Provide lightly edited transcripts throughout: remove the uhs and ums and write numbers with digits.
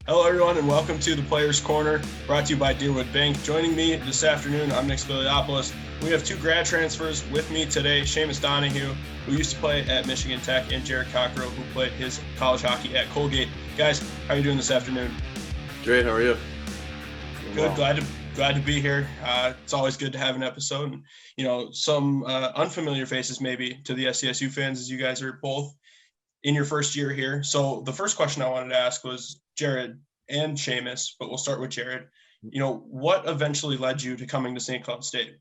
Hello, everyone, and welcome to the Players Corner, brought to you by Deerwood Bank. Joining me this afternoon, I'm Nick Spiliopoulos. We have two grad transfers with me today, Seamus Donahue, who used to play at Michigan Tech, and Jared Cockrell, who played his college hockey at Colgate. Guys, how are you doing this afternoon? Great, how are you? Good, glad to be here. It's always good to have an episode. And, some unfamiliar faces maybe to the SCSU fans, as you guys are both in your first year here. So the first question I wanted to ask was Jared and Seamus, but we'll start with Jared. What eventually led you to coming to St. Cloud State?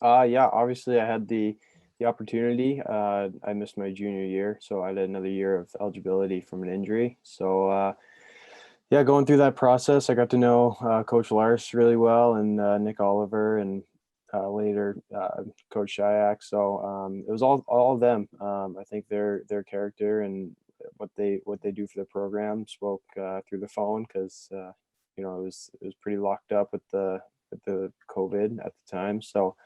Yeah, obviously I had the opportunity. I missed my junior year, so I had another year of eligibility from an injury. So yeah, going through that process, I got to know Coach Lars really well, and Nick Oliver, and later Coach Shayak. So it was all of them. I think their character and what they do for the program spoke through the phone, because it was pretty locked up with the COVID at the time. So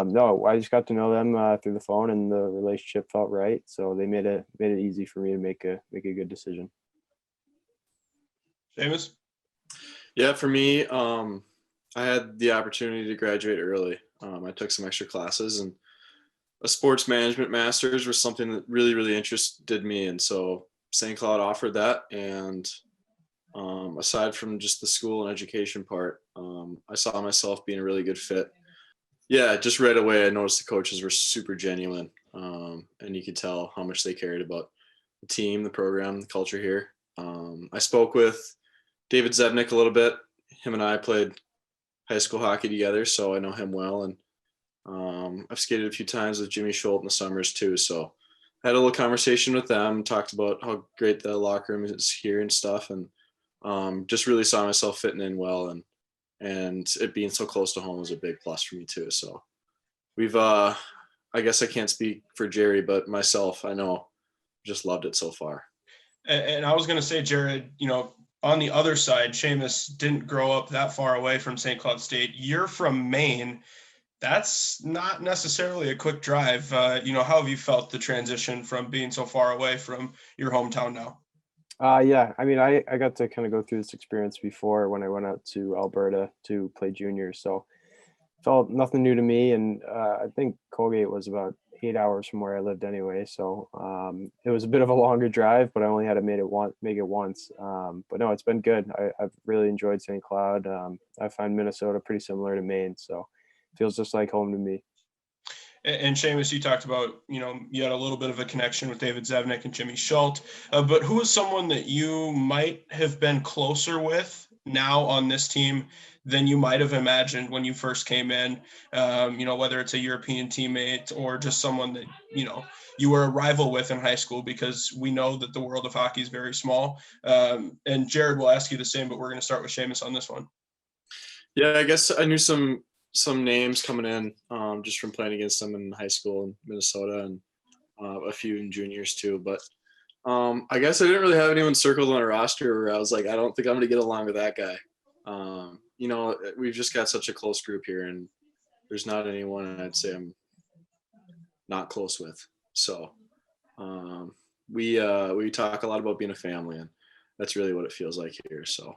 no, I just got to know them through the phone, and the relationship felt right. So they made it easy for me to make a good decision. Seamus? Yeah, for me, I had the opportunity to graduate early. I took some extra classes, and a sports management master's was something that really, really interested me. And so St. Cloud offered that. And aside from just the school and education part, I saw myself being a really good fit. Yeah, just right away, I noticed the coaches were super genuine. And you could tell how much they cared about the team, the program, the culture here. I spoke with David Zebnik a little bit. Him and I played high school hockey together, so I know him well. And I've skated a few times with Jimmy Schultz in the summers too. So I had a little conversation with them, talked about how great the locker room is here and stuff, and just really saw myself fitting in well. And it being so close to home was a big plus for me too. So we've, I guess I can't speak for Jerry, but myself, I know, just loved it so far. And I was going to say, Jared, on the other side, Seamus didn't grow up that far away from St. Cloud State. You're from Maine. That's not necessarily a quick drive. How have you felt the transition from being so far away from your hometown now? Yeah, I mean, I got to kind of go through this experience before when I went out to Alberta to play juniors. So felt nothing new to me. And I think Colgate was about 8 hours from where I lived anyway. So it was a bit of a longer drive, but I only had to make it once. But no, it's been good. I've really enjoyed St. Cloud. I find Minnesota pretty similar to Maine. So it feels just like home to me. And Seamus, you talked about, you had a little bit of a connection with David Zevnik and Jimmy Schultz, but who is someone that you might have been closer with now on this team than you might have imagined when you first came in? Whether it's a European teammate or just someone that, you were a rival with in high school, because we know that the world of hockey is very small. And Jared will ask you the same, but we're going to start with Seamus on this one. Yeah, I guess I knew some names coming in just from playing against them in high school in Minnesota, and a few in juniors too. But I guess I didn't really have anyone circled on a roster where I was like, I don't think I'm going to get along with that guy. We've just got such a close group here, and there's not anyone I'd say I'm not close with. So we talk a lot about being a family, and that's really what it feels like here. So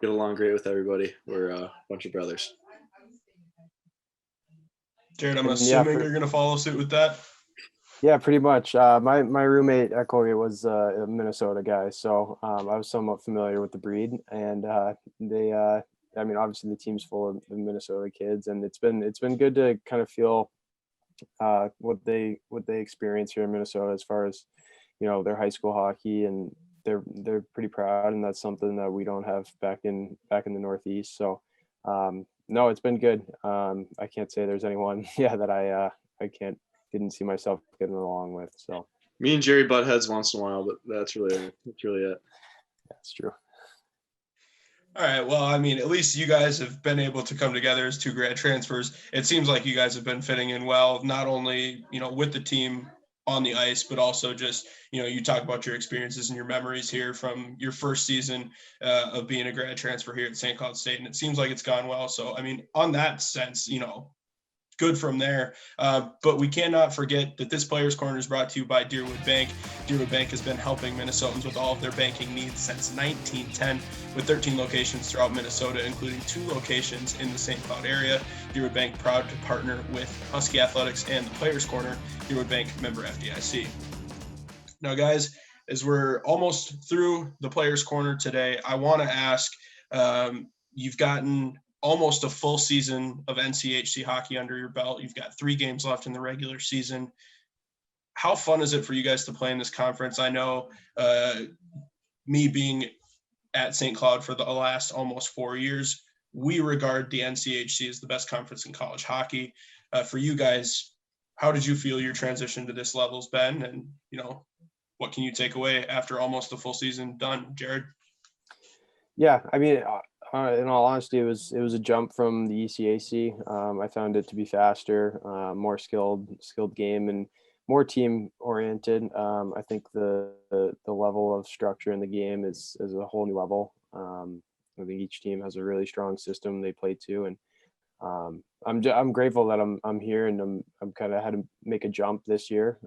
get along great with everybody. We're a bunch of brothers. Jared, I'm assuming you're going to follow suit with that. Yeah, pretty much. My roommate at Colgate was a Minnesota guy, so I was somewhat familiar with the breed. And obviously the team's full of Minnesota kids, and it's been good to kind of feel what they experience here in Minnesota as far as their high school hockey, and they're pretty proud, and that's something that we don't have back in the Northeast. So no, it's been good. I can't say there's anyone that I didn't see myself getting along with. So me and Jerry butt heads once in a while, but that's really it. That's true. All right. Well, I mean, at least you guys have been able to come together as two grad transfers. It seems like you guys have been fitting in well, not only, with the team on the ice, but also just, you talk about your experiences and your memories here from your first season of being a grad transfer here at St. Cloud State. And it seems like it's gone well. So, I mean, on that sense, good from there. But we cannot forget that this Players Corner is brought to you by Deerwood Bank. Deerwood Bank has been helping Minnesotans with all of their banking needs since 1910, with 13 locations throughout Minnesota, including 2 locations in the St. Cloud area. Deerwood Bank proud to partner with Husky Athletics and the Players Corner. Deerwood Bank, member FDIC. Now, guys, as we're almost through the Players Corner today, I want to ask, you've gotten almost a full season of NCHC hockey under your belt. You've got 3 games left in the regular season. How fun is it for you guys to play in this conference? I know me being at St. Cloud for the last almost 4 years, we regard the NCHC as the best conference in college hockey. For you guys, how did you feel your transition to this level's been? And, what can you take away after almost a full season done, Jared? Yeah, I mean, in all honesty, it was a jump from the ECAC. I found it to be faster, more skilled game, and more team oriented. I think the level of structure in the game is a whole new level. I think each team has a really strong system they play to, and I'm grateful that I'm here, and I'm kind of had to make a jump this year.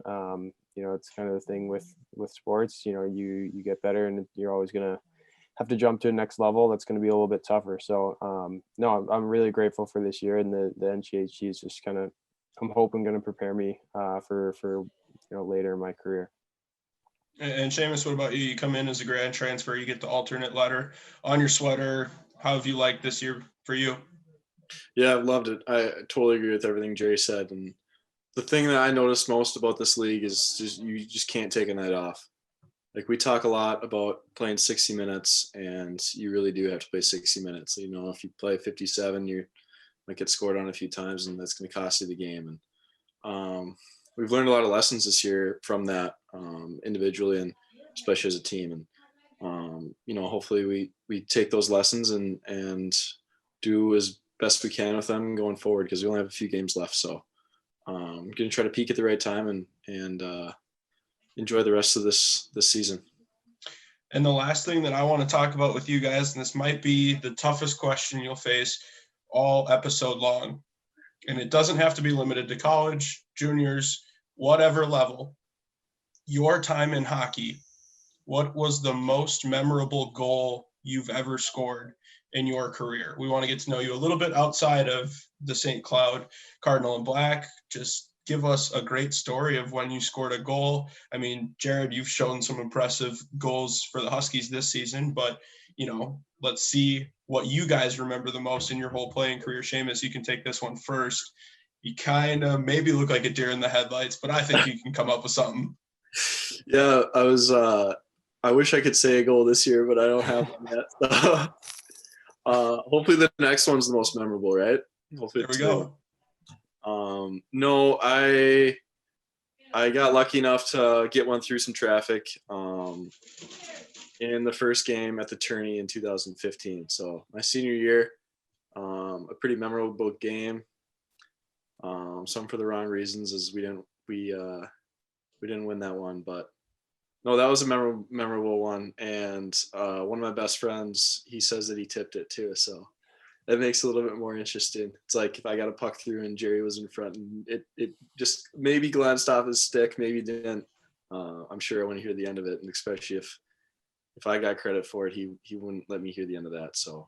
It's kind of the thing with sports. You get better, and you're always gonna have to jump to the next level. That's going to be a little bit tougher. So no, I'm really grateful for this year, and the NCHC is just kind of, I'm hoping, going to prepare me for later in my career. And Seamus, what about you? You come in as a grad transfer, you get the alternate letter on your sweater. How have you liked this year for you? Yeah, I've loved it. I totally agree with everything Jerry said. And the thing that I noticed most about this league is you just can't take a night off. Like, we talk a lot about playing 60 minutes, and you really do have to play 60 minutes. If you play 57, you might get scored on a few times, and that's going to cost you the game. And we've learned a lot of lessons this year from that, individually and especially as a team. And hopefully we take those lessons and do as best we can with them going forward, because we only have a few games left. So I'm going to try to peak at the right time and enjoy the rest of this season. And the last thing that I want to talk about with you guys, and this might be the toughest question you'll face all episode long, and it doesn't have to be limited to college, juniors, whatever level. Your time in hockey, what was the most memorable goal you've ever scored in your career? We want to get to know you a little bit outside of the St. Cloud Cardinal and Black. Just give us a great story of when you scored a goal. I mean, Jared, you've shown some impressive goals for the Huskies this season, but, let's see what you guys remember the most in your whole playing career. Seamus, you can take this one first. You kind of maybe look like a deer in the headlights, but I think you can come up with something. Yeah, I wish I could say a goal this year, but I don't have one yet. So, hopefully the next one's the most memorable, right? Hopefully There we go. No, I got lucky enough to get one through some traffic in the first game at the tourney in 2015. So my senior year, a pretty memorable game. Some for the wrong reasons, as we didn't win that one, but no, that was a memorable one. And one of my best friends, he says that he tipped it too. So that makes it a little bit more interesting. It's like if I got a puck through and Jerry was in front, and it just maybe glanced off his stick, maybe didn't. I'm sure I want to hear the end of it, and especially if I got credit for it, he wouldn't let me hear the end of that. So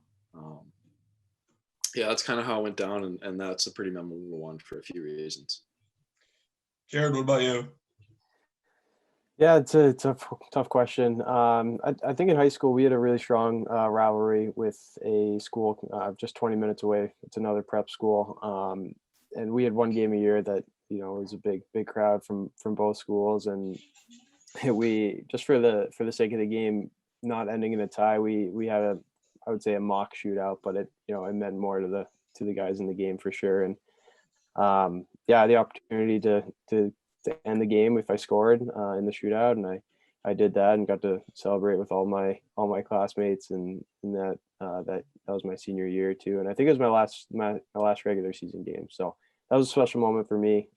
yeah, that's kind of how it went down, and that's a pretty memorable one for a few reasons. Jared, what about you? Yeah, it's a tough question. I think in high school we had a really strong rivalry with a school just 20 minutes away. It's another prep school, and we had one game a year that was a big crowd from both schools, and we just for the sake of the game not ending in a tie, we had I would say a mock shootout, but it meant more to the guys in the game for sure. And yeah, the opportunity to end the game if I scored in the shootout, and I did that and got to celebrate with all my classmates, and that was my senior year too. And I think it was my last regular season game, so that was a special moment for me.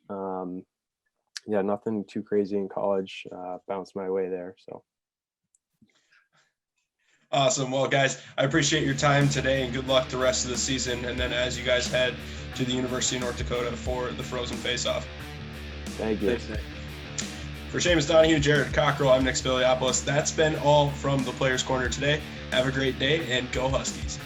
Yeah, nothing too crazy in college bounced my way there. So Awesome. Well, guys, I appreciate your time today, and good luck the rest of the season. And then as you guys head to the University of North Dakota for the Frozen Face-Off. Thank you. Thanks, Nick. For Seamus Donahue, Jared Cockrell, I'm Nick Spiliopoulos. That's been all from the Players Corner today. Have a great day, and go Huskies.